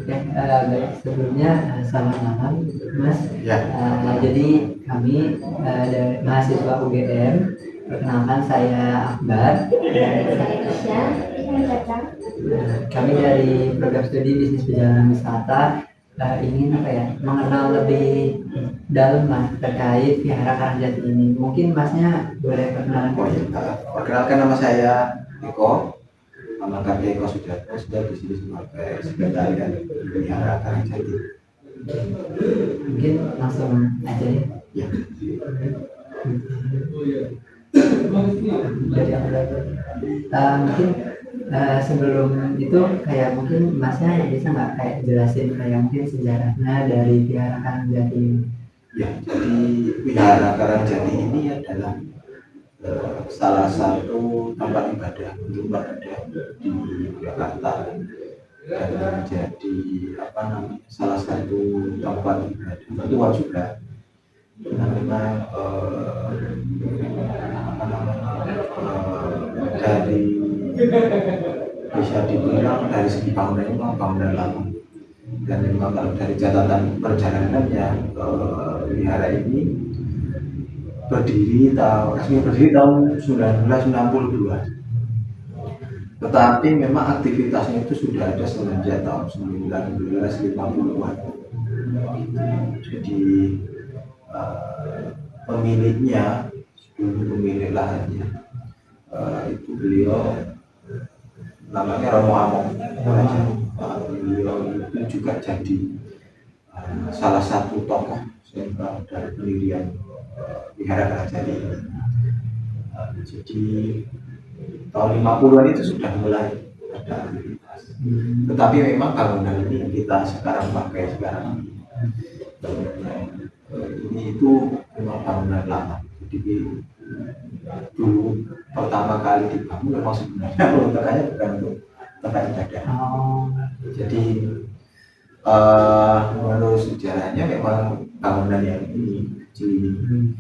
Ya, baik sebelumnya selamat malam Mas. Ya. Jadi kami dari mahasiswa UGM, perkenalkan saya Akbar. Saya Tisha, Kami dari program studi bisnis perjalanan wisata ingin mengenal lebih dalam Mas terkait Vihara Karangjati ini. Mungkin Masnya boleh perkenalan. Oh iya, perkenalkan nama saya Eko. Nama kakek Eko sudah di sini sebagai sekretariat Vihara Karangjati. Mungkin langsung aja ya. Ya. Dari yang mungkin sebelum itu kayak mungkin Masnya bisa nggak kayak jelasin kayak mungkin sejarahnya dari Vihara Karangjati ini? Ya, jadi Vihara Karangjati ini adalah salah satu tempat ibadah untuk berada di Jakarta dan menjadi salah satu tempat ibadah tua juga karena dari bisa dibilang dari segi bangunan ini memang bangunan lama dan memang kalau dari catatan perjalanannya wihara ini resmi berdiri tahun 1962, tetapi memang aktivitasnya itu sudah ada semenjak tahun 1950-an. Jadi pemiliknya dulu pemilik lahannya itu beliau namanya Romo Among. Beliau itu juga jadi salah satu tokoh sentral dari pendirian Vihara Karangjati. Jadi tahun 50-an itu sudah mulai ada aktivitas. Tetapi memang bangunan ini kita sekarang pakai ini itu memang bangunan lama. Jadi dulu pertama kali dibangun memang sebenarnya peruntukannya bukan untuk tempat ibadah. Jadi menurut sejarahnya memang bangunan yang ini kecil ini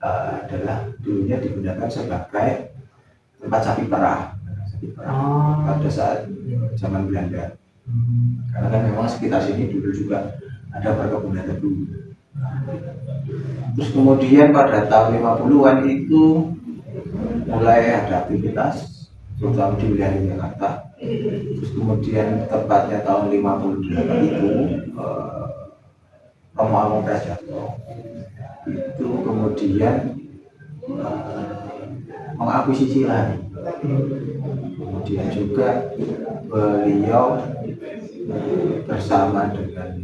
adalah dulunya digunakan sebagai tempat sapi perah pada saat zaman Belanda. Karena kan memang sekitar sini dulu juga ada perkebunan tebu. Terus kemudian pada tahun 50-an itu mulai ada aktivitas terutama di wilayah Jakarta. Terus kemudian tepatnya tahun 58 itu Romo Among Prajato itu kemudian mengakuisisi lahan. Kemudian juga beliau bersama dengan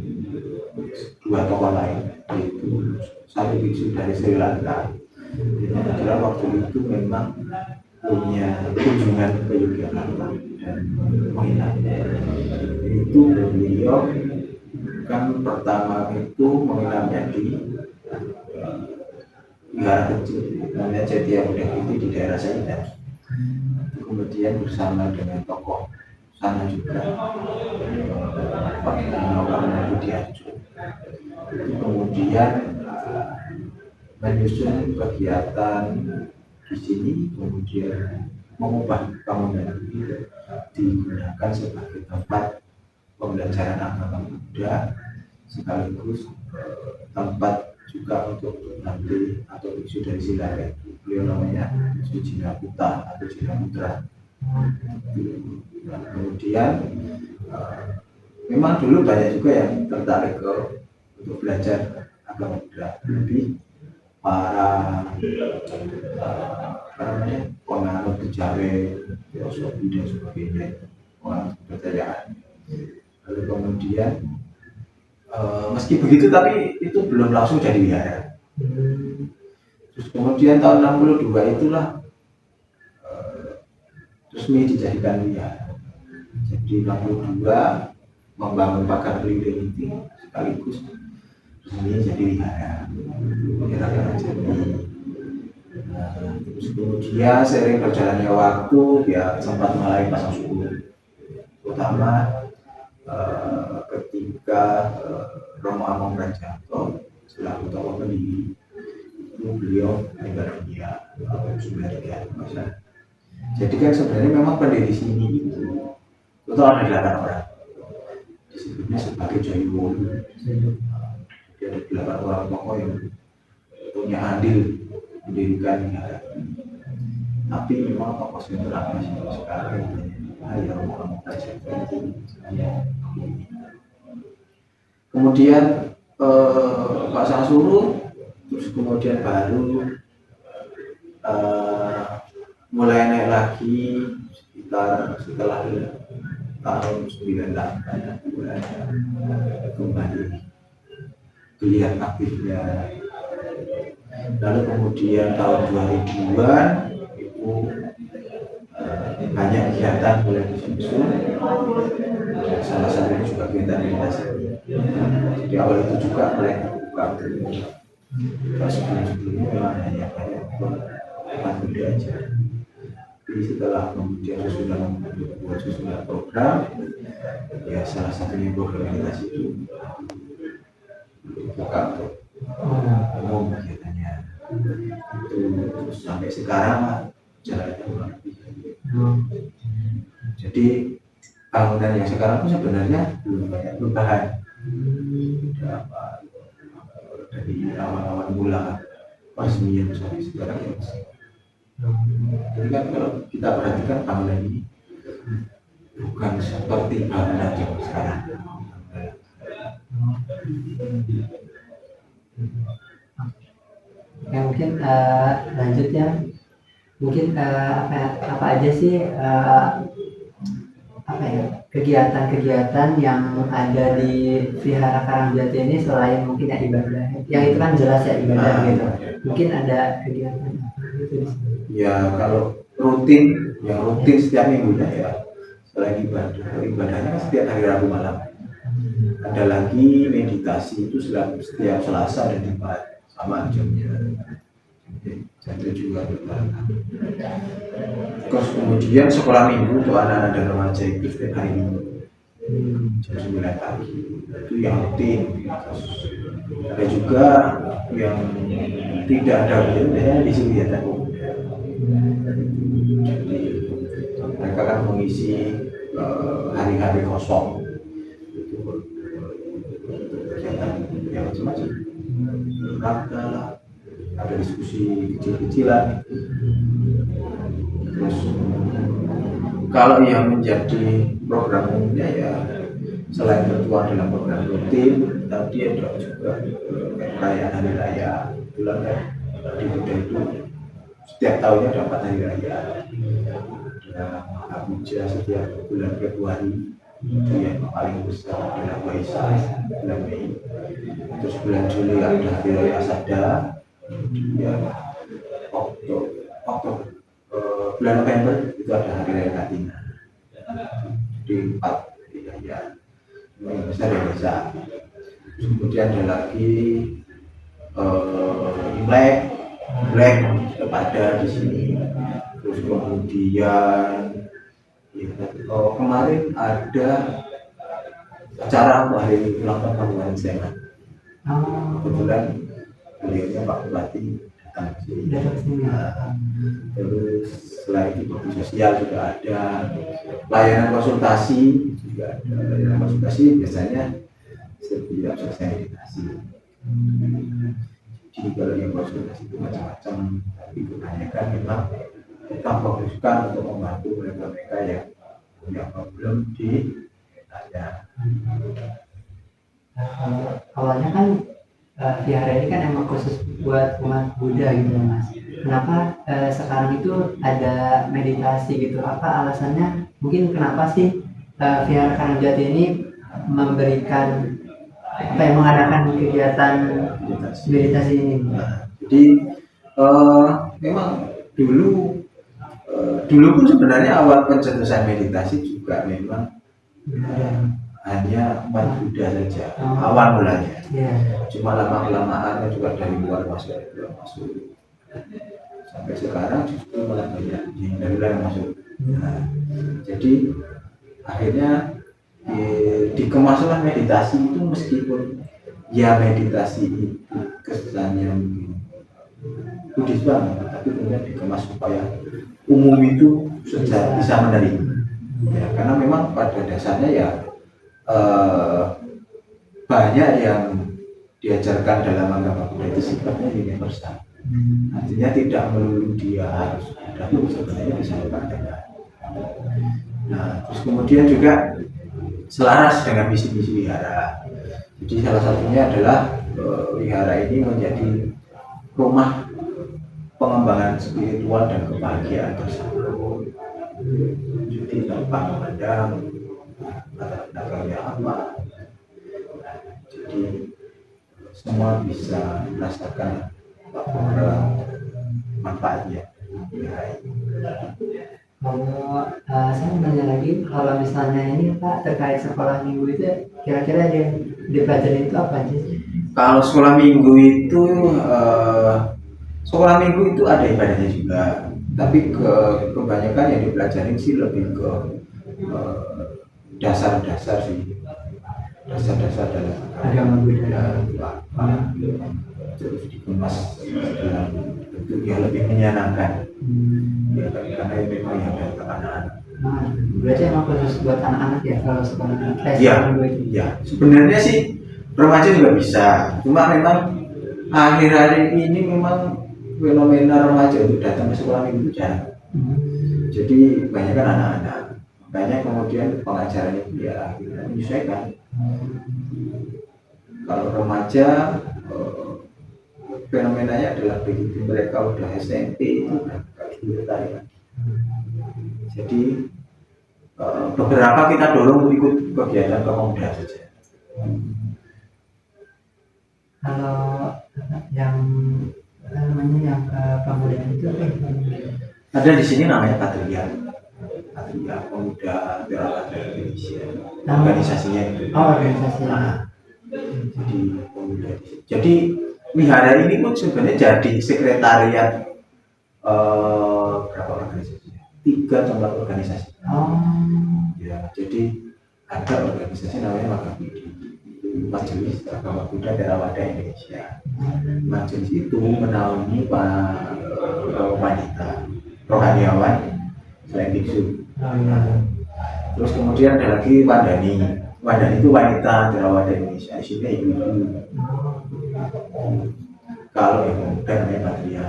dua tokoh lain, yaitu satu biksu dari Sri Lanka. Kebetulan waktu itu memang punya kunjungan ke Yogyakarta dan menginap. Itu beliau kan pertama itu menginapnya di wihara kecil namanya Cetia Buddha itu di daerah Saidan. Kemudian bersama dengan tokoh sana juga Pak Nino Budiarjo. Kemudian menyusun kegiatan di sini, kemudian mengubah bangunan itu digunakan sebagai tempat pembelajaran agama Buddha sekaligus tempat juga untuk nanti atau biksu dari Silaret. Beliau namanya Biksu Jinaputa atau Jinaputra. Kemudian memang dulu banyak juga yang tertarik untuk belajar agama Buddha, lebih para penganut kejawen, filosofi dan sebagainya, penganut kepercayaan. Lalu kemudian meski begitu tapi itu belum langsung jadi wihara. Terus kemudian tahun 62 itulah resmi dijadikan wihara. Jadi 62 membangun pagar keliling itu sekaligus resmi jadi wihara Karangjati. Terus kemudian sering berjalannya waktu ya sempat mulai pasang surut, terutama ketika Romo Among Prajato selaku tokoh pendiri itu beliau meninggal dunia tahun 1993. Jadi kan sebenarnya memang pendiri sini itu total ada 8 orang di situ. disebutnya sebagai Jayawolu. Jadi ada 8 orang tokoh yang punya andil mendirikan wihara. Tapi memang tokoh sentralnya sekarang ya orang kemudian Pak Sasulu, terus kemudian baru mulai naik lagi sekitar setelah tahun 98 mulai kembali kelihatan aktifnya. Lalu kemudian tahun 2000-an itu banyak kegiatan mulai disusun, salah satunya juga kegiatan meditasi. Jadi awal itu juga mulai terbuka untuk sebelum-sebelumnya memang hanya banyak umat Buddha aja. Jadi setelah kemudian susunan program, ya salah satunya program meditasi itu dibuka untuk umum kegiatannya. Itu terus sampai sekarang lah jalannya kurang lebih. Jadi bangunan yang sekarang pun sebenarnya belum banyak perubahan. Dari awal-awal mula peresmian sampai sekarang ya. Jadi kan kalau kita perhatikan bangunan ini bukan seperti bangunan yang sekarang. Ya mungkin lanjut ya. Mungkin apa aja sih kegiatan-kegiatan yang ada di Vihara Karangjati ini selain mungkin ya ibadah. Yang itu kan jelas ya ibadah gitu. Mungkin ada kegiatan gitu. Ya kalau yang rutin setiap minggunya ya selain ibadahnya kan setiap hari Rabu malam. Ada lagi meditasi itu setiap Selasa dan Jumat sama jamnya. Jadi juga berbeda. Terus kemudian sekolah minggu untuk anak-anak dan remaja itu setiap hari Minggu jam 9 pagi itu yang rutin. Ada juga yang tidak ada biasanya di sini ya umum. Jadi mereka kan mengisi hari-hari kosong itu kegiatan yang macam-macam. Ada diskusi kecil-kecilan. Terus kalau yang menjadi program umumnya ya selain tertuang dalam program rutin, tapi ada juga perayaan hari raya. Kebetulan kan di Buddha itu setiap tahunnya ada 4 hari raya. Ada Mahapuja setiap bulan Februari, itu yang paling besar adalah Waisak bulan Mei. Terus bulan Juli ada hari raya Asada. Kemudian bulan November itu ada hari raya Katina. Di 4 hari raya yang besar dan besar. Kemudian ada lagi Imlek tetap ada di sini. Terus kemudian kemarin ada acara untuk hari ulang tahun Kabupaten Sleman. Kebetulan beliaunya Pak Bupati datang ke sini. Terus selain itu bakti sosial juga ada, layanan konsultasi juga ada. Layanan konsultasi biasanya setiap selesai meditasi. Jadi kalau yang konsultasi itu macam-macam, tapi kebanyakan memang kita fokuskan untuk membantu mereka yang punya problem di meditasinya. Awalnya kan Vihara ini kan emang khusus buat umat Buddha gitu Mas. Kenapa sekarang itu ada meditasi gitu? Apa alasannya? Mungkin kenapa sih Vihara Karangjati ini memberikan mengadakan kegiatan meditasi ini? Jadi memang dulu pun sebenarnya awal pencetusan meditasi juga memang hanya umat Buddha saja, awal mulanya. Cuma lama-kelamaan juga dari luar masuk, sampai sekarang justru malah banyak yang dari luar masuk. Jadi akhirnya dikemaslah meditasi itu, meskipun ya meditasi itu kesannya mungkin Buddhis banget, tapi kemudian dikemas supaya umum itu bisa menerima. Ya, karena memang pada dasarnya ya eh, banyak yang diajarkan dalam agama Buddha itu sifatnya universal. Artinya tidak melulu dia harus ada, sebenarnya bisa dipraktekkan. Nah, terus kemudian juga selaras dengan misi-misi wihara. Jadi salah satunya adalah wihara ini menjadi rumah pengembangan spiritual dan kebahagiaan bersama. Jadi tanpa memandang latar belakangnya apa, jadi semua bisa merasakan manfaatnya. Kalau saya mau nanya lagi, kalau misalnya ini Pak terkait sekolah minggu itu kira-kira yang dipelajari itu apa aja sih? Kalau sekolah minggu itu ada ibadahnya juga, tapi kebanyakan yang dipelajari sih lebih ke dasar-dasar sih, dasar-dasar dalam Agama Buddha. itu apa, terus dikemas dalam bentuk yang lebih menyenangkan. Ya, karena itu memang yang dari anak-anak. Nah, berarti emang khusus buat anak-anak ya kalau sekolah Iya, minggu itu? ya. Sebenarnya sih remaja juga bisa, cuma memang akhir-akhir ini memang fenomena remaja untuk datang ke sekolah minggu jarang. Jadi banyak kan anak-anak, makanya kemudian pengajaran itu ya akhirnya menyesuaikan. Kalau remaja fenomenanya adalah begitu mereka udah SMP itu kayak gitu tadi. Jadi beberapa kita dorong untuk ikut kegiatan pemuda saja. Kalau yang namanya yang ke pemuda itu Ada di sini namanya Patria Pemuda Terawat Indonesia. Organisasinya itu. Oh, organisasi. Jadi pemuda. Jadi wihara ini pun sebenarnya jadi sekretariat berapa organisasi? 3 tempat organisasi. Ya, jadi ada organisasi namanya Makabudi, Majelis Agama Buddha Theravada Indonesia. Majelis itu menaungi para wanita rohaniawan selain biksu. Terus kemudian ada lagi Wandani itu wanita Theravada Indonesia, isinya ibu-ibu. Kalau yang muda namanya Patria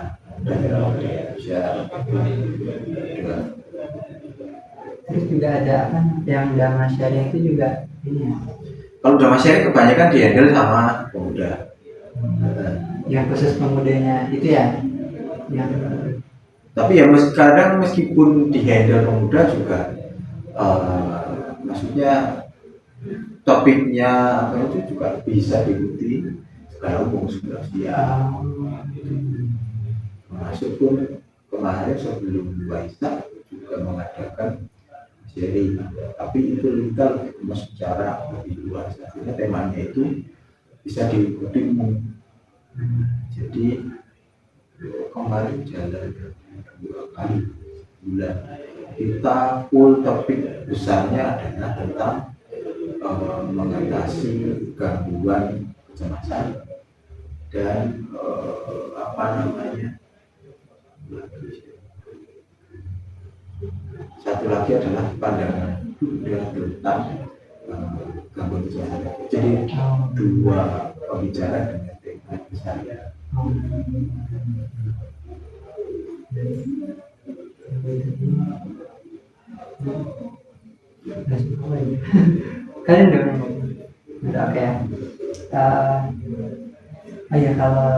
dan Theravada Indonesia. Terus juga ada kan yang Dhamma Syariah itu juga ini ya. Kalau Dhamma Syariah kebanyakan dihandle sama pemuda. Yang khusus pemudanya itu ya. Yang Tapi ya kadang meskipun dihandle pemuda juga maksudnya topiknya apa itu juga bisa diikuti segala umum segala usia. Masuk pun kemarin sebelum Waisak juga mengadakan seri, tapi itu kita secara lebih luas. Artinya temanya itu bisa diikuti umum. Jadi kemarin jalan 2 kali bulan kita full topik besarnya adalah tentang mengatasi gangguan kecemasan dan apa namanya, satu lagi adalah pandangan tentang gangguan kecemasan. Jadi 2 pembicara dengan tema besar. kalian udah oke ya. Ya kalau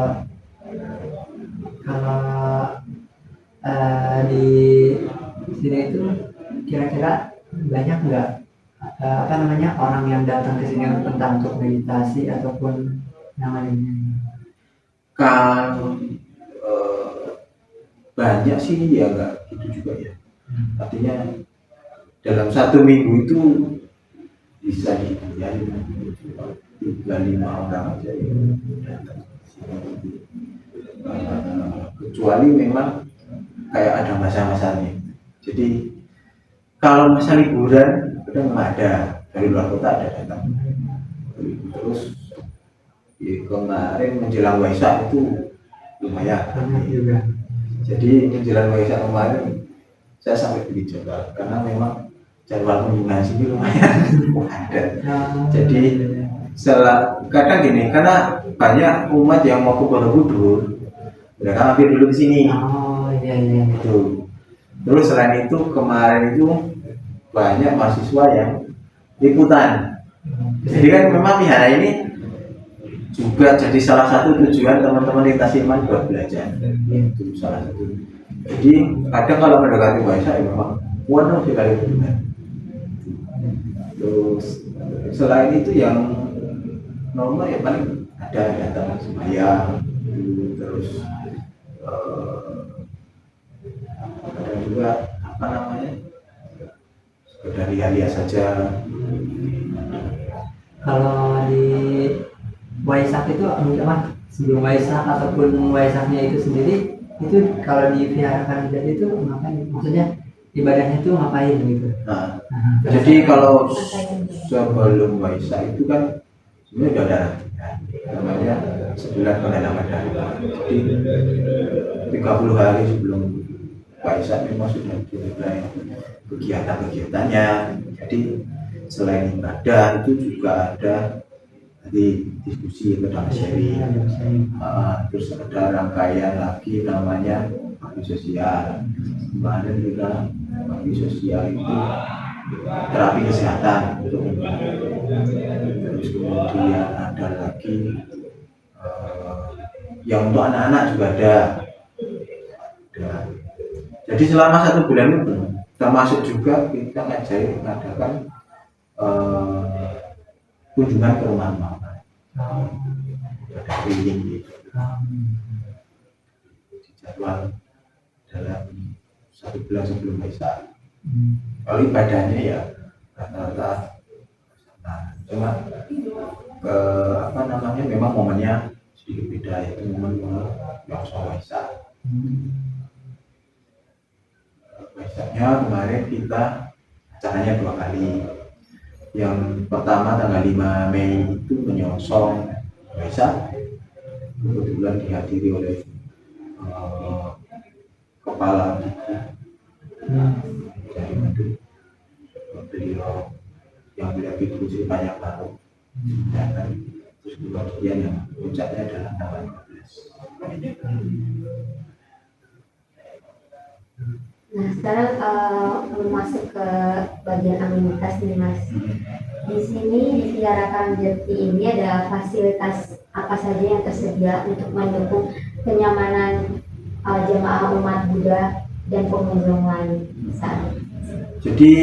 di sini itu kira-kira banyak nggak apa namanya orang yang datang ke sini tentang untuk meditasi ataupun namanya? Kalau banyak sih ya nggak gitu juga ya. Artinya dalam 1 minggu itu bisa dihitung 3-5 orang aja yang datang. Kecuali memang kayak ada masa-masanya. Jadi kalau masa liburan kadang ada dari luar kota ada datang. Terus kemarin menjelang Waisak itu lumayan juga. Jadi menjelang Waisak kemarin saya sampai pergi Jakarta karena memang jadwal kunjungan sini lumayan ada. Oh, Jadi kadang gini, karena banyak umat yang mau ke Borobudur, mereka mampir dulu ke sini. oh iya iya. Gitu. Terus selain itu kemarin itu banyak mahasiswa yang ikutan. Jadi kan memang wihara ini juga jadi salah satu tujuan teman-teman di Tasikmalaya buat belajar. Itu salah satu. Jadi kadang kalau mendekati Waisak ya memang waduh sekali benar. Terus selain itu yang normal ya paling ada datang sembahyang, terus ada juga apa namanya sekedar ria-ria saja. Kalau di Waisak itu apa? Sebelum Waisak ataupun Waisaknya itu sendiri, itu kalau di Vihara Kanjeng itu ngapain? Maksudnya ibadahnya itu ngapain gitu? Nah, jadi kalau sebelum Waisak itu kan sebenarnya udah ada namanya sebulan perdana Ramadan. Jadi 30 hari sebelum Waisak memang sudah dimulai kegiatan-kegiatannya. Jadi selain ibadah itu juga ada tadi diskusi tentang sharing. Terus ada rangkaian lagi namanya bakti sosial. Kemarin juga bakti sosial itu terapi kesehatan untuk terus kemudian ada lagi yang untuk anak-anak juga ada. Jadi selama 1 bulan itu termasuk juga kita mengadakan kunjungan ke rumah-rumah, ada keliling gitu, jadwal dalam 1 bulan sebelum Waisak. Kalau ibadahnya ya rata-rata cuma apa namanya memang momennya sedikit beda, yaitu momen yang soal Waisak. Waisaknya kemarin kita acaranya 2 kali. Yang pertama tanggal 5 Mei itu menyongsong Waisak, kebetulan dihadiri oleh kepala dari Bandung, beliau yang beliau itu banyak baru dan terus kemudian yang puncaknya adalah tanggal 15. Nah sekarang belum masuk ke bagian amenitas nih Mas. Di sini di Vihara Karangjati ini ada fasilitas apa saja yang tersedia untuk mendukung kenyamanan jemaah umat Buddha dan pengunjung lain saat ini? Jadi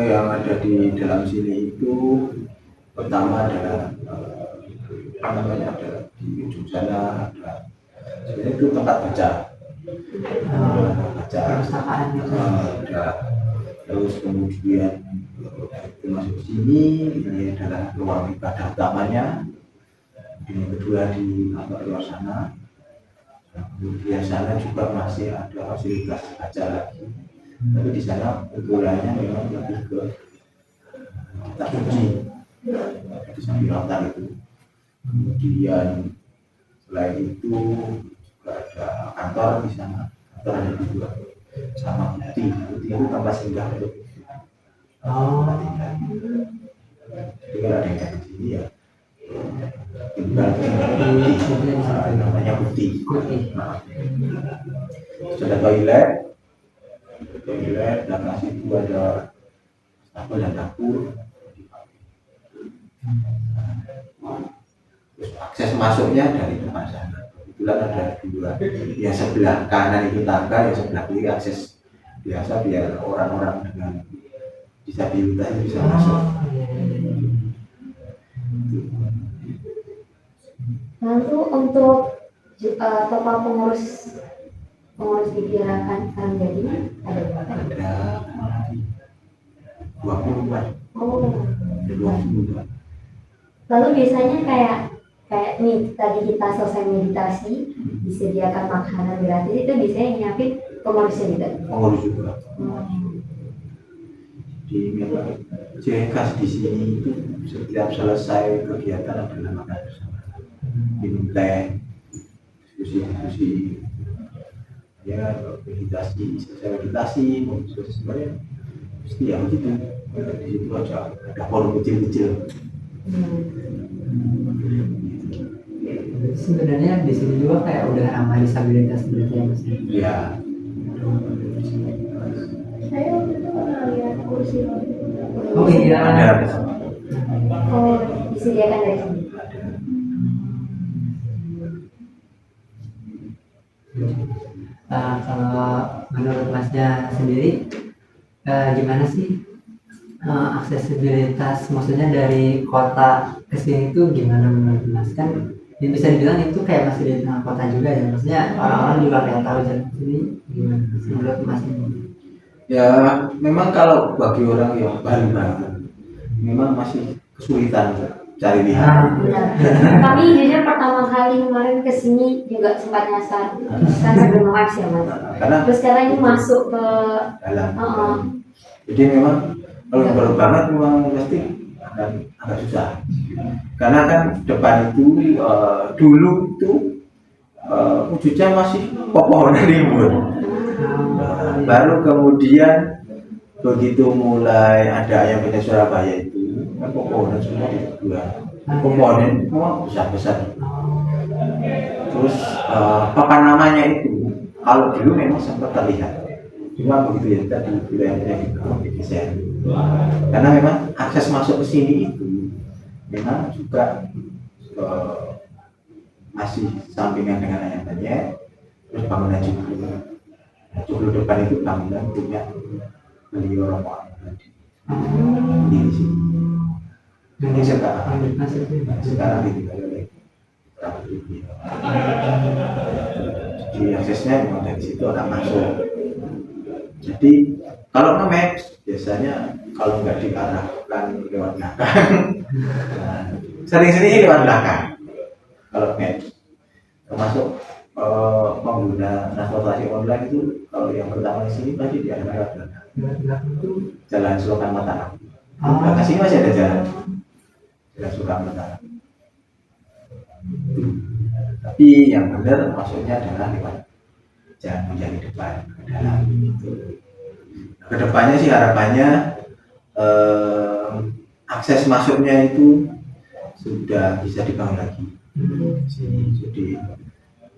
yang ada di dalam sini itu pertama adalah apa namanya, ada di ujung sana ada sebenarnya itu tempat baca. Ada terus kemudian itu masuk ke sini, ini adalah ruang ibadah utamanya. Yang kedua di luar sana, kemudian sana juga masih ada fasilitas baca lagi, tapi di sana ukurannya memang lebih ke kitab suci di samping altar itu. Kemudian selain itu juga ada kantor di sana, kantor ada 2 sama putih itu tempat singgah untuk jadi kalau ada yang di sini ya tinggal putih, namanya putih. Terus ada toilet belakang situ ada apa dan dapur. Terus akses masuknya dari depan sana. Kebetulan ada 2, yang sebelah kanan itu tangga, yang sebelah kiri akses biasa biar orang-orang dengan disabilitas bisa masuk. Lalu untuk total pengurus di Vihara Karangjati ada berapa? Ada 20-an. Oh. Ada 20-an. Lalu biasanya kayak nih tadi kita selesai meditasi, disediakan makanan gratis, itu biasanya nyiapin pengurusnya juga. Pengurus juga. Di memang ciri khas di sini itu setiap selesai kegiatan adalah makan bersama, minum teh, diskusi, ya meditasi, selesai meditasi, sebenarnya pasti ya begitu. Di situ ada forum kecil-kecil. Sebenarnya di sini juga kayak udah ramah disabilitas berarti ya Mas. Ya. Saya waktu itu pernah lihat kursi roda. Oh iya. Ada. Oh, disediakan dari sini. Kalau menurut Masnya sendiri gimana sih aksesibilitas, maksudnya dari kota ke sini itu gimana menurut Mas? Kan ya bisa dibilang itu kayak masih di tengah kota juga ya, maksudnya orang-orang juga kayak tahu jalan ke sini, gimana sih menurut Mas ini? Ya, memang kalau bagi orang yang baru memang masih kesulitan cari lihat. Benar. Kami jujur pertama kali kemarin ke sini juga sempat nyasar karena belum Mas ya Mas. Karena Terus sekarang ini masuk ke dalam. uh-uh. Jadi memang kalau baru banget memang pasti akan agak susah. Karena kan depan itu dulu itu wujudnya masih pepohonan rimbun. Baru kemudian begitu mulai ada yang punya Surabaya itu kan pepohonan semua dibuang. Pepohonan semua besar-besar. Terus papan namanya itu kalau dulu memang sempat terlihat. Cuma begitu ya tadi wilayahnya digeser. Karena memang akses masuk ke sini itu memang juga masih sampingan dengan ayam-ayam. Terus bangunan juga. Joglo depan itu bangunan punya beliau Romo tadi di sini. Ini sekarang ditinggali oleh Prabu Tribia. Jadi aksesnya memang dari situ akan masuk. Jadi kalau nge-maps biasanya kalau nggak diarahkan lewat belakang, sering-sering lewat belakang. Kalau maps, termasuk pengguna transportasi online itu kalau yang pertama di sini pasti diarahkan lewat belakang. Jalan Sultan Mataram. Belakang sini masih ada jalan Sultan Mataram. Tapi yang benar maksudnya adalah lewat jalan menjadi depan ke dalam gitu. Kedepannya sih harapannya akses masuknya itu sudah bisa dibangun lagi. Jadi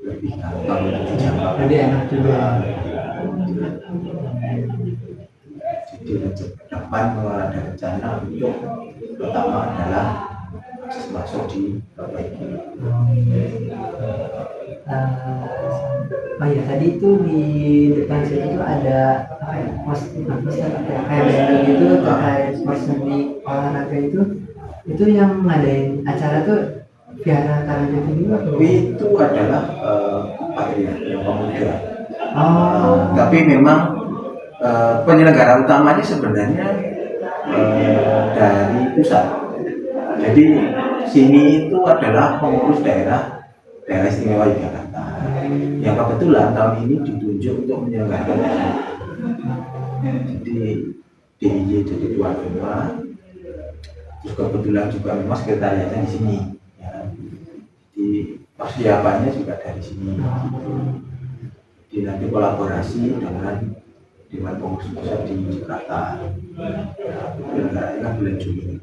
lebih gampang nanti jangkau. Lebih enak juga. Jadi ke depan ada rencana untuk pertama adalah akses masuk diperbaiki. Oh iya, tadi itu di depan situ tuh ada apa ya, poster apa ya, kayak banner gitu terkait perseni olahraga itu yang ngadain acara tuh Vihara Karangjati juga tuh. Itu adalah Patria yang pemuda. Oh. Tapi memang penyelenggara utamanya sebenarnya dari pusat. Jadi sini itu adalah pengurus daerah istimewa Yogyakarta yang kebetulan tahun ini ditunjuk untuk menyelenggarakan. Jadi DIY jadi tuan rumah. Terus kebetulan juga memang sekretariatnya di sini. Ya. Jadi persiapannya juga dari sini. Jadi nanti kolaborasi dengan Dewan Pengurus Pusat di Jakarta. Penyelenggaranya bulan Juni.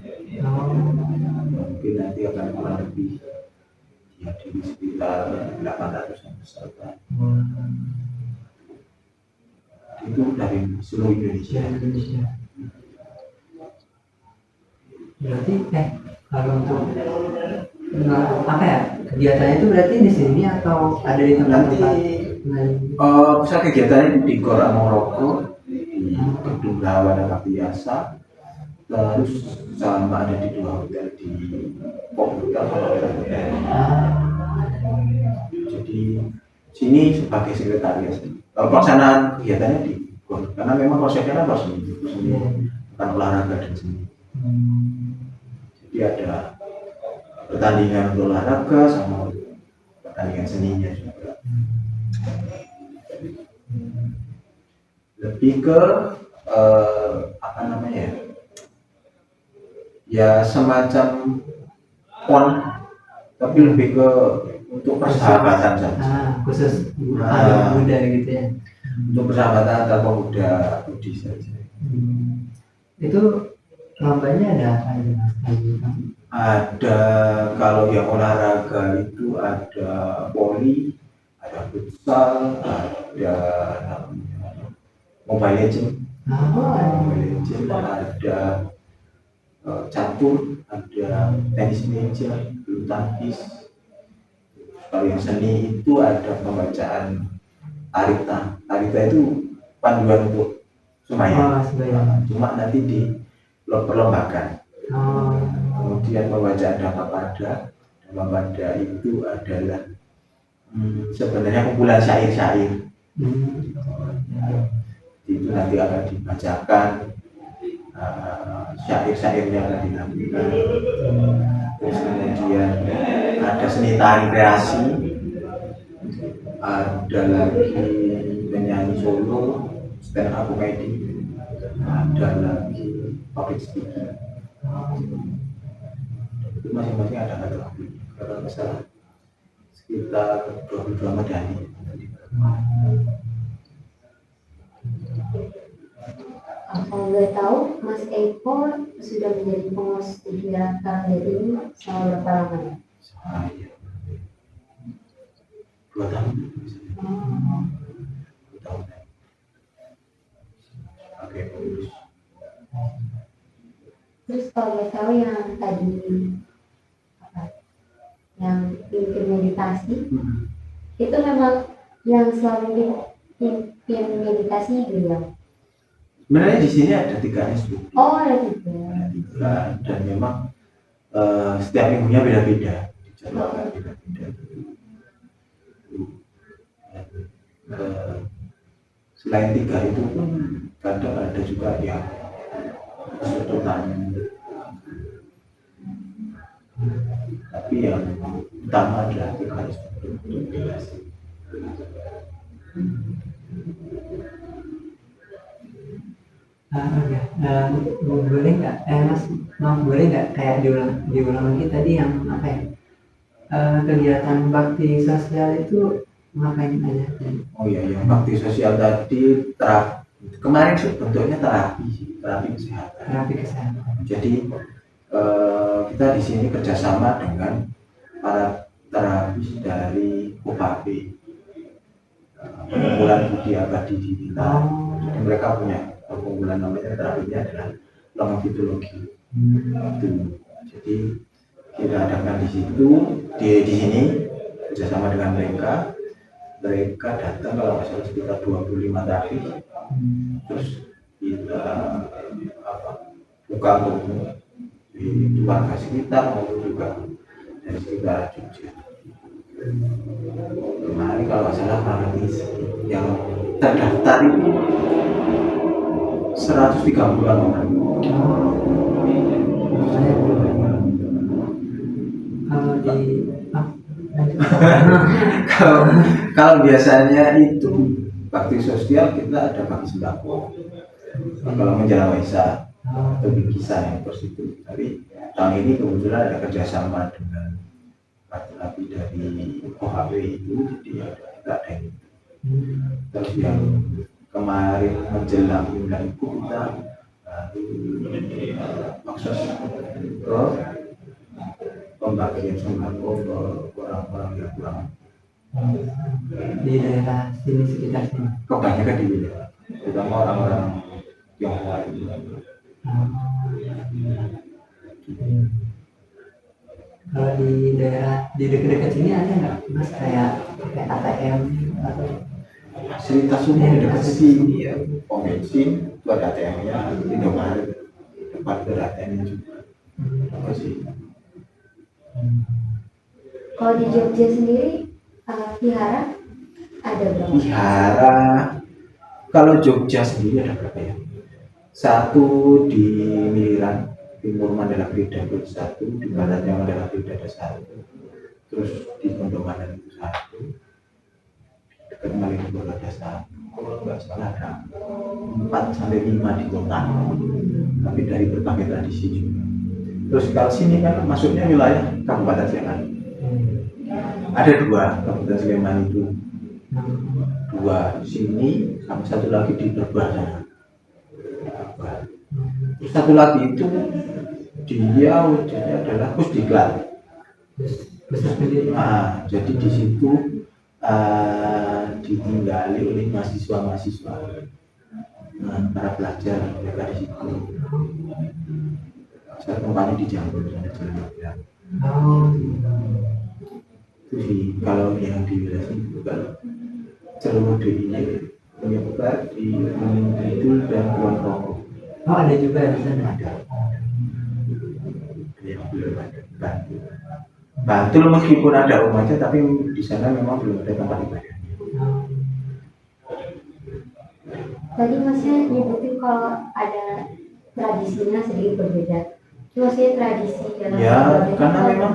Mungkin nanti akan kurang lebih ya di sekitar 800-an peserta. Itu dari seluruh Indonesia. Berarti kalau untuk apa ya, kegiatannya itu berarti di sini atau ada di tempat-tempat lain? Pusat kegiatannya di Gor Amoroko, di Gedung Rawa biasa, terus sama ada di 2 hotel di Komputer sama hotel. Jadi sini sebagai sekretariat. Pelaksanaan kegiatannya di Gor, karena memang konsepnya kan seni, bukan olahraga dan seni. Jadi ada pertandingan untuk olahraga sama pertandingan seninya juga. Lebih ke apa namanya ya semacam pon, tapi lebih ke untuk persahabatan saja. Khusus muda gitu ya. Untuk persahabatan antar pemuda budi saja. Itu lombanya ada apa aja mas? Ada, kalau yang olahraga itu ada voli, ada futsal, ada namanya Mobile Legends, ada catur, ada tenis meja, bulu tangkis. Kalau yang seni itu ada pembacaan arita. Arita itu panduan untuk sembahyang. Cuma nanti diperlombakan. Kemudian pembacaan Dhammapada. Dhammapada itu adalah sebenarnya kumpulan syair-syair. Itu nanti akan dibacakan, syair-syairnya akan dinampilkan. Terus kemudian ada seni tari kreasi, ada lagi penyanyi solo, stand up comedy, ada lagi public speaking. Itu masing-masing ada kategori. Kalau misalnya sekitar 22 medali. Kalau boleh tahu, Mas Eko sudah menjadi pengurus di Vihara Karangjati ini selama berapa lama ya? Saya 2 tahun. 2 tahun. Oke, pengurus. Terus kalau boleh tahu yang tadi apa? Yang pimpin meditasi, itu memang yang selalu pimpin meditasi gitu ya? Sebenarnya di sini ada 3 SPP. Oh, ada gitu. Ada 3, dan memang setiap minggunya beda-beda. Dijadwalkan beda-beda. Selain 3 itu pun kadang ada juga yang kesulitan. Tapi yang utama adalah 3 SPP untuk meditasi. Boleh nggak, mas, maaf, boleh nggak kayak diulang lagi tadi yang apa ya, kegiatan bakti sosial itu ngapain aja? Oh iya, yang bakti sosial tadi kemarin sih bentuknya terapi kesehatan. Terapi kesehatan. Jadi kita di sini kerjasama dengan para terapis dari OHP, Perkumpulan Budi Abadi di Bintan. Jadi mereka punya perkumpulan, namanya terapinya adalah longevitologi. Jadi kita adakan di situ, di sini kerjasama dengan mereka. Mereka datang kalau nggak salah sekitar 25 terapis. Terus kita buka untuk di warga sekitar maupun juga dari sekitar Jogja. Kemarin kalau nggak salah yang terdaftar itu 130-an orang. Kalau biasanya itu bakti sosial kita ada bagi sembako. Kalau menjelang Waisak atau bingkisan yang positif. Tapi tahun ini kebetulan ada kerjasama dengan terapi dari OHP itu, jadi kita ada yang itu. Terus yang kemarin menjelang Imlek itu kita maksud ke pembagian sembako ke orang-orang yang kurang di daerah sini, sekitar sini. Kebanyakan di wilayah, terutama orang-orang Tionghoa itu. Kalau di daerah di dekat-dekat sini ada nggak mas kayak ATM atau fasilitas umum di dekat sini ya, pom bensin itu ada ATM-nya, Indomaret depan itu ada ATM-nya juga. Apa sih? Kalau di Jogja sendiri, vihara ada berapa? Vihara, kalau Jogja sendiri ada berapa ya? 1 di Miliran, Timur Mandala Krida itu 1, di baratnya Mandala Krida ada 1, terus di Kondomanan itu 1, dekat Malioboro ada 1, kalau nggak salah ada 4-5 di kota, tapi dari berbagai tradisi juga. Terus kalau sini kan masuknya wilayah Kabupaten Sleman. Ada 2 Kabupaten Sleman itu, 2 sini sama 1 lagi di Perbah sana. Terus satu lagi itu dia wujudnya adalah pusdiklat. Jadi di situ ditinggali oleh mahasiswa-mahasiswa, para pelajar mereka di situ. Saya tempatnya di Jambi, ya. Itu sih kalau yang di wilayah itu kalau Cermudi ini menyebar di Gunung Kidul dan Kulon Progo. Oh, ada juga di sana. Ada. Yang belum ada Bantul. Bantul meskipun ada umatnya, tapi di sana memang belum ada tempat ibadah. Tadi masnya nyebutin kalau ada tradisinya sedikit berbeda. Itu maksudnya tradisi dalam Ya, ibadah karena itu memang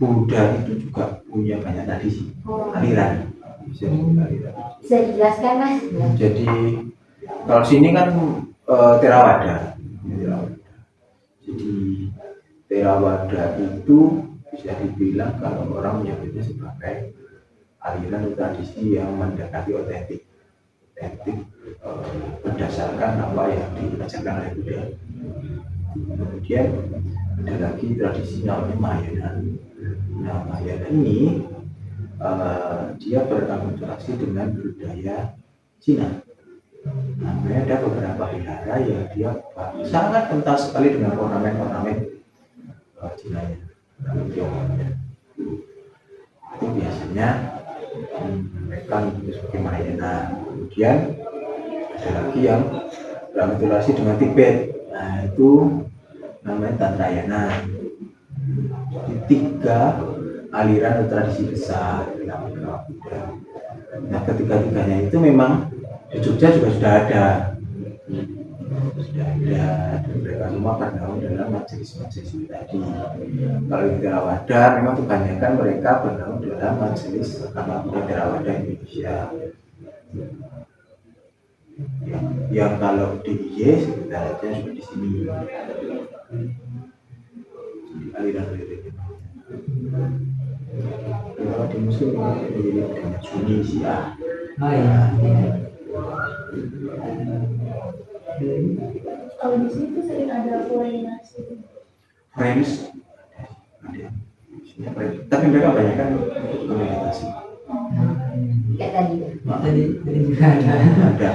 Buddha itu juga punya banyak tradisi, aliran. Bisa aliran. bisa dijelaskan mas? Jadi kalau sini kan Theravada. Jadi Theravada itu bisa dibilang kalau orang menyebutnya sebagai aliran atau tradisi yang mendekati otentik, berdasarkan apa yang diajarkan oleh Buddha. Kemudian ada lagi tradisi namanya Mahayana. Nah, Mahayana ini dia berakulturasi dengan budaya Cina. Namanya ada beberapa wihara yang dia sangat kental sekali dengan ornamen-ornamen Cina ya, itu biasanya mereka itu sebagai Mahayana. Kemudian ada lagi yang berakulturasi dengan Tibet. Nah itu namanya Tantrayana. Jadi 3 aliran atau tradisi besar dalam agama Buddha. Nah ketiga-tiganya itu memang di Jogja juga sudah ada, dan mereka semua bernaung dalam majelis-majelis tadi. Kalau di Theravada memang kebanyakan mereka bernaung dalam majelis agama Buddha Theravada Indonesia. Yang kalau di IY sekitarnya sudah di sini. Aliran-aliran. Kalau di Muslim menjadi dengan Sunni Syiah. Oh iya. Kalau di sini tuh sering ada Foreigners gitu. Friends ada. Tapi mereka banyak kan komunikasi. Kayak tadi. Tadi juga ada. Ada.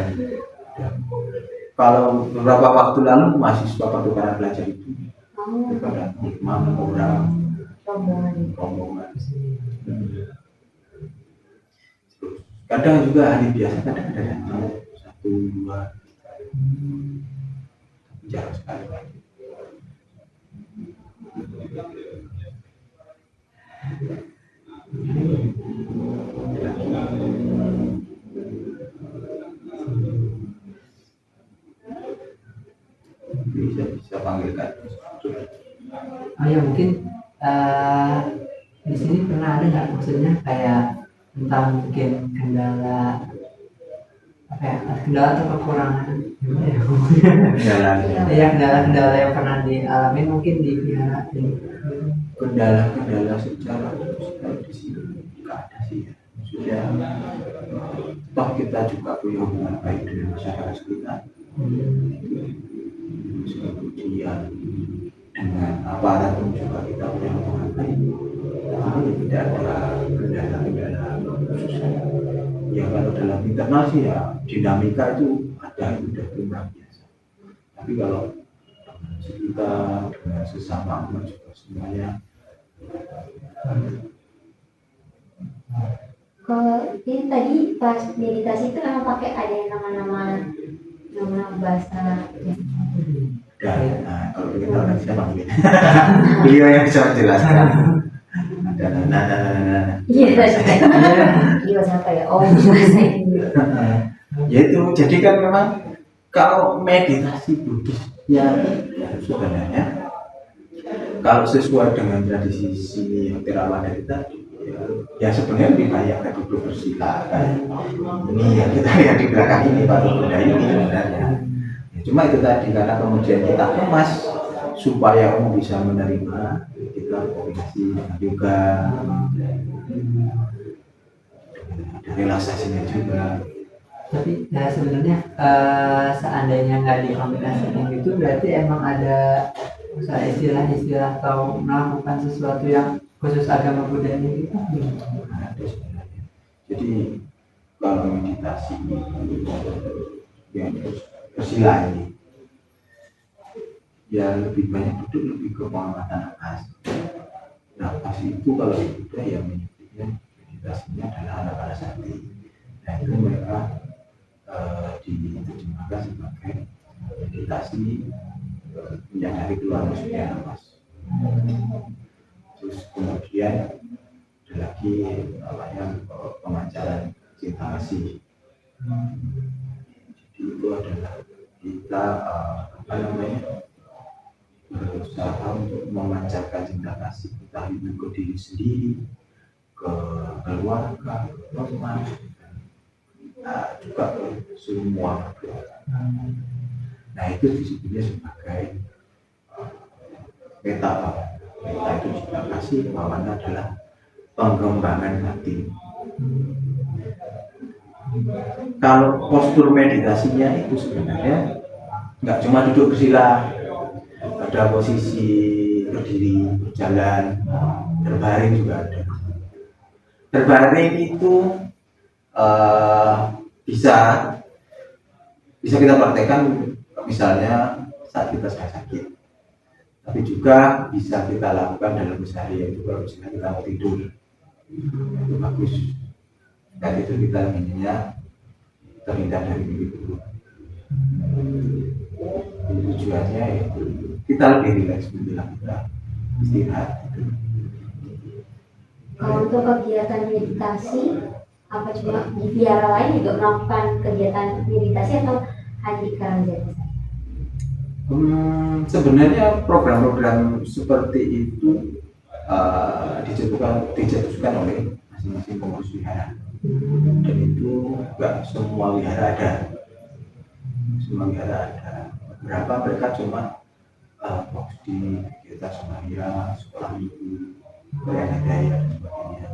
Kalau beberapa waktu lalu mahasiswa pertukaran pelajar itu mereka datang 5 orang rombongan. Kadang juga hari biasa kadang ada datang 1-2 jarang sekali. Bisa panggilkan. Oh ya mungkin di sini pernah ada nggak maksudnya kayak tentang mungkin kendala apa ya, kendala atau kekurangan gimana ya Kendalanya. ya kendala-kendala yang pernah dialami mungkin di vihara ini. Kendala secara di sini nggak ada sih ya. Maksudnya toh kita juga punya hubungan baik dengan masyarakat sekitar. Kemudian dengan aparat pun juga kita punya hubungan baik. Jadi tidak ada kendala-kendala khususnya. Ya kalau dalam internal sih ya dinamika itu ada, itu sudah lumrah biasa. Tapi kalau dengan sekitar, dengan sesama umat juga semuanya. Kalau ini tadi pas meditasi itu emang pakai ada yang nama bahasa ya. Dan kalau kita nanti saya panggil beliau yang bisa menjelaskan. Ada Iya tadi. Iya siapa ya? Oh bahasa ini. yaitu jadi kan memang kalau meditasi Buddhis ya sebenarnya kalau sesuai dengan tradisi sini yang Theravada tadi ya sebenarnya lebih banyak kayak duduk bersila kan ini yang kita lihat di belakang ini patung Buddha ini sebenarnya ya, cuma itu tadi karena kemudian kita kemas supaya umum bisa menerima kita kombinasi dengan yoga ada relaksasinya juga Tapi ya sebenarnya seandainya nggak dikombinasikan gitu berarti emang ada istilah-istilah atau melakukan sesuatu yang khusus agama Buddha ini gitu. Ada sebenarnya. Jadi kalau meditasi yang bersila ini ya lebih banyak duduk lebih ke pengamatan nafas. Nafas itu kalau di Buddha yang menyebutnya meditasinya adalah anapanasati. Nah itu mereka diterjemahkan sebagai meditasi menyadari keluar masuknya nafas. Terus kemudian ada lagi namanya pemancaran cinta kasih. Jadi itu adalah kita berusaha untuk memancarkan cinta kasih entah itu ke diri sendiri, ke keluarga, ke teman, juga ke semua. Nah itu disebutnya sebagai meta. Meta itu cinta kasih, lawannya adalah pengembangan hati. Kalau postur meditasinya itu sebenarnya nggak cuma duduk bersila, ada posisi berdiri, berjalan, berbaring juga ada. Berbaring itu bisa kita praktekkan misalnya saat kita sedang sakit, tapi juga bisa kita lakukan dalam keseharian. Itu kalau misalnya kita mau tidur itu bagus. Dan itu kita inginnya terhindar dari mimpi buruk. Tujuannya itu kita lebih rileks menjelang kita istirahat. Kalau untuk kegiatan meditasi, apa cuma di vihara lain juga melakukan kegiatan meditasi atau hanya di Karangjati? Sebenarnya program-program seperti itu dijatuhkan oleh masing-masing pengurus wihara, dan itu enggak semua wihara ada. Beberapa mereka cuma fokus di kegiatan sembahyang, sekolah minggu, perayaan daya dan sebagainya.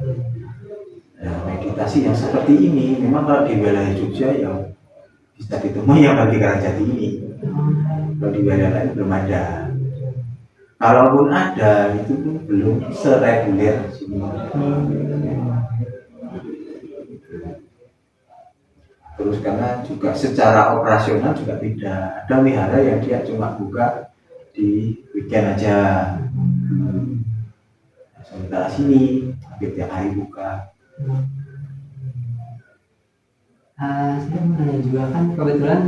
Nah, meditasi yang seperti ini memang kalau di wilayah Jogja yang bisa ditemui yang bagi Karangjati ini. Kalau di wilayah lain belum ada. Kalaupun ada, itu pun belum sereguler sini. Terus karena juga secara operasional juga beda. Ada wihara yang dia cuma buka di weekend aja. Sementara sini hampir tiap hari buka. Saya mau nanya juga kan kebetulan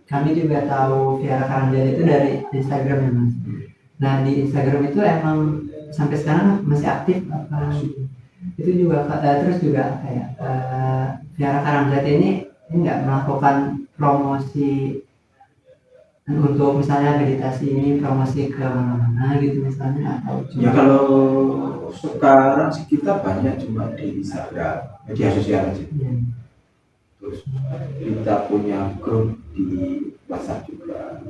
kami juga tahu Vihara Karangjati itu dari Instagram ya Mas. Nah di Instagram itu emang sampai sekarang masih aktif apa? Itu juga terus juga kayak Vihara Karangjati ini nggak melakukan promosi untuk misalnya meditasi ini promosi ke mana-mana gitu misalnya atau Ya kalau sekarang sih kita banyak cuma di Instagram, media sosial aja. Terus kita punya grup di WhatsApp juga.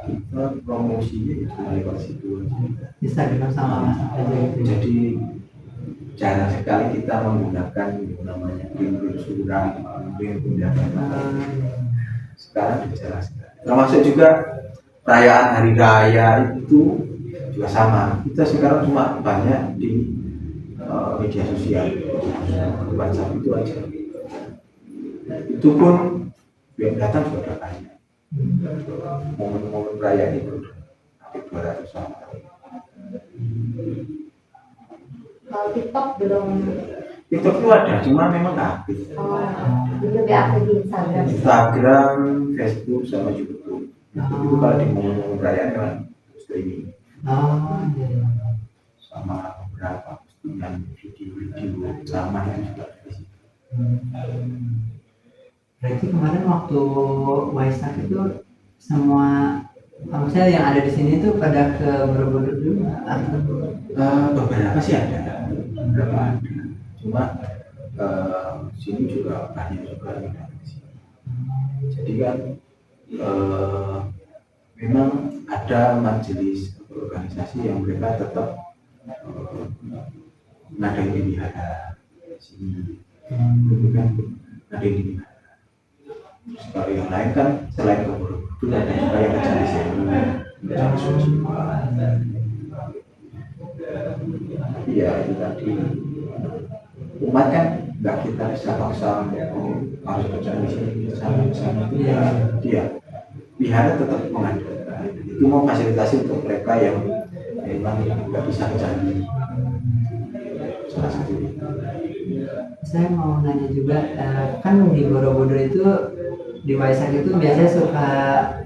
Kita promosinya cuma lewat situ aja. Instagram sama WhatsApp aja gitu. Jadi jarang sekali kita menggunakan yang namanya link surat, link undangan. Sekarang jarang sekali. Termasuk juga perayaan hari raya itu juga sama. Kita sekarang cuma banyak di media sosial, WhatsApp itu aja. Itu pun yang datang sudah banyak. Momen-momen perayaan itu hampir 200 orang. Kalau TikTok belum. TikTok itu ada, cuma memang nggak aktif. Jadi lebih aktif di Instagram. Instagram, Facebook, sama YouTube. Itu kalau di momen perayaan kan streaming. Iya. Sama beberapa postingan video-video sama yang juga di situ. Berarti kemarin waktu Waisak itu semua maksudnya yang ada di sini tuh pada ke Borobudur juga atau Beberapa sih ada, beberapa ada. Cuma sini juga banyak juga yang datang ke sini. Jadi kan memang ada majelis atau organisasi yang mereka tetap ngadain wihara di sini. itu kan ada di mana. Terus kalau yang lain kan selain ke Borobudur ada juga yang ke Candi Sewu, ke Candi Sumba. Iya itu tadi, umat kan nggak kita bisa paksa harus ke Candi Sewu sama itu ya dia wihara tetap mengadakan itu mau fasilitasi untuk mereka yang memang nggak bisa ke candi, salah satu itu. Saya mau nanya juga, kan di Borobudur itu di Waisak itu biasanya suka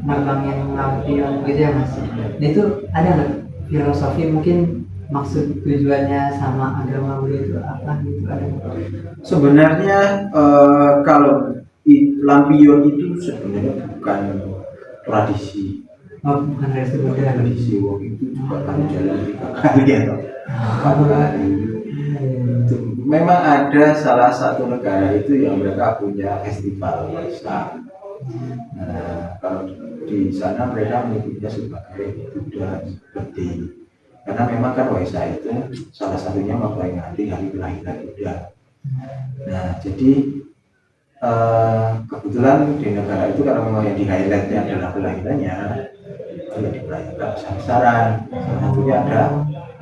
nerbangin lampion gitu ya Mas. Nah, itu ada nggak filosofi mungkin maksud tujuannya sama agama Buddha itu apa gitu, ada nggak? Sebenarnya kalau lampion itu sebenarnya bukan tradisi. Oh, bukan reaksi Buddha. Tradisi wong itu juga kan jalan 3 kali atau 4 kali. Itu memang ada salah satu negara itu yang mereka punya festival Waisak. Nah, kalau di sana mereka menyebutnya sebagai Buddha Birthday. Karena memang kan Waisak itu salah satunya memperingati hari kelahiran Buddha. Nah, jadi kebetulan di negara itu karena memang yang di highlightnya adalah kelahirannya, itu yang dirayakan besar-besaran. Salah satunya ada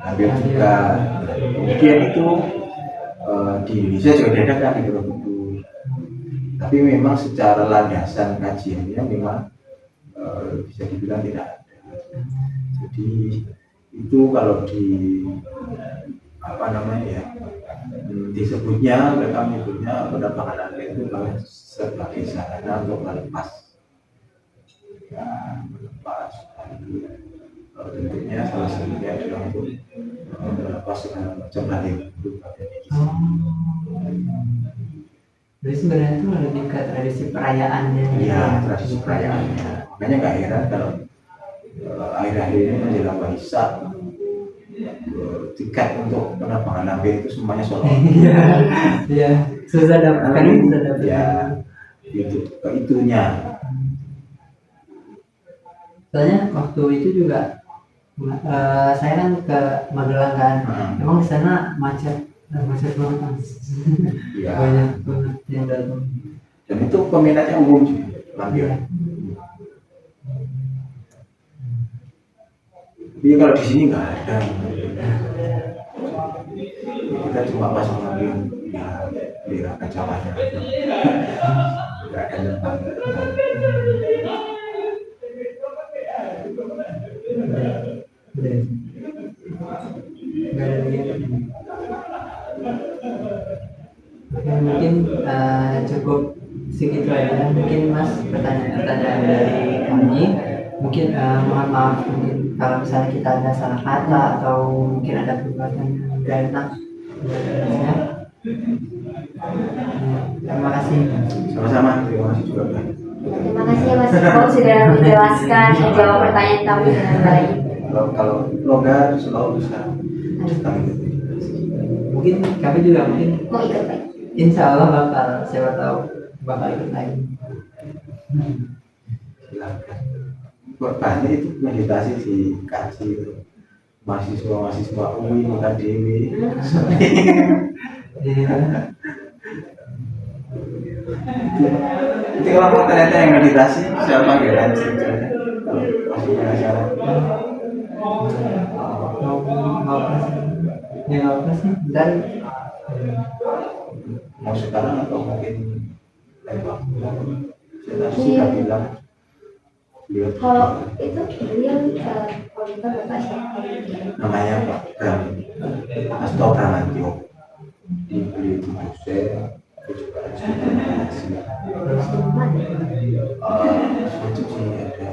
hampir juga. Kemudian itu di Indonesia juga diadakan di Borobudur. Tapi memang secara landasan kajiannya memang bisa dibilang tidak ada. Jadi itu kalau di apa namanya ya, disebutnya mereka menyebutnya penerbangan angin itu sebagai sarana untuk melepas ya, melepas itu tentunya salah satunya adalah untuk melepas segala macam hal yang buruk pada diri. Jadi sebenarnya itu lebih ke tradisi perayaannya gitu Ya, ya. tradisi perayaannya. Makanya nggak heran kalau akhir-akhir ini menjelang Waisak tiket untuk penerbangan lampion itu semuanya sold out. Iya, iya, susah dapatkan, susah dapatkan. Ya, itu itunya. Soalnya waktu itu juga saya kan ke Magelang kan, emang di sana macet banget Mas. Ya. Banyak banget yang datang. Dan itu peminatnya umum juga lampion. Tapi kalau di sini nggak ada. Kita cuma pasang lampion di kacamata. Nggak ada tempat. Udah. Nggak ada lagi. Oke, mungkin cukup segitu aja. Mungkin Mas pertanyaan-pertanyaan dari kami. Mungkin mohon maaf mungkin kalau misalnya kita ada salah kata atau mungkin ada perbuatan yang tidak enak. Ya. Terima kasih. Sama-sama, terima kasih juga. Terima kasih ya Mas Iko sudah menjelaskan menjawab pertanyaan kami dengan baik. Kalau longgar selalu bisa. Mungkin kami juga mungkin Mau ikut Pak? insya Allah bakal, siapa tahu bakal ikut lagi. Silakan. Banyak itu meditasi dikaji mahasiswa UI makan dewi. Itu kalau mau ternyata yang meditasi saya panggil aja kalau masih penasaran. Mau apa sih? Ya nggak apa sih. Dan Mau sekarang atau mungkin lain waktu. Saya sudah bilang beliau Kalau itu beliau kalau kita Bapak siapa? namanya Pak Bram Asto Pramantio. Beliau itu dosen, terus juga meditasi. Itu sih ada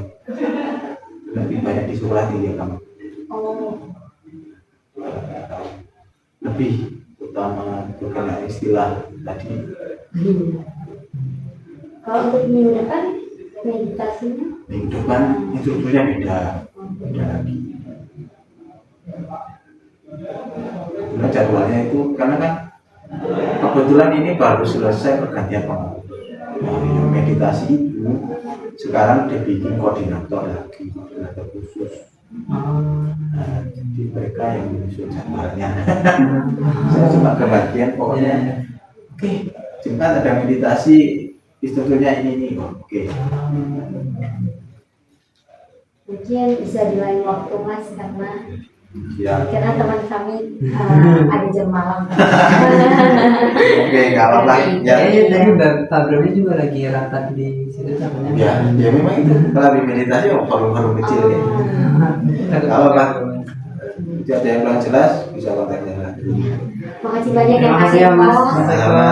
lebih banyak di sekolah dia kamu. Oh, Lebih utama terkena istilah tadi. kalau untuk minggu depan meditasinya Minggu depan instrukturnya beda lagi. Kebetulan jadwalnya itu karena kan kebetulan ini baru selesai pergantian pengurus. Nah, yang meditasi itu sekarang dibikin koordinator lagi, koordinator khusus. Nah, jadi mereka yang menyusun jadwalnya. Saya cuma kebagian pokoknya oke, Jumat ada meditasi, instrukturnya ini nih, oke. Mungkin bisa di lain waktu Mas karena Ya, teman kami ada jam malam. oke, nggak apa-apa. Ya, Tadi Pak Brody juga lagi rapat di situ katanya. ya memang itu. Kalau di meditasi forum-forum kecil ya. Nggak apa-apa. Jadi ada yang kurang jelas bisa kontak saya lagi. Makasih banyak ya Terima Mas kasih ya, Mas. Eko. Sama-sama.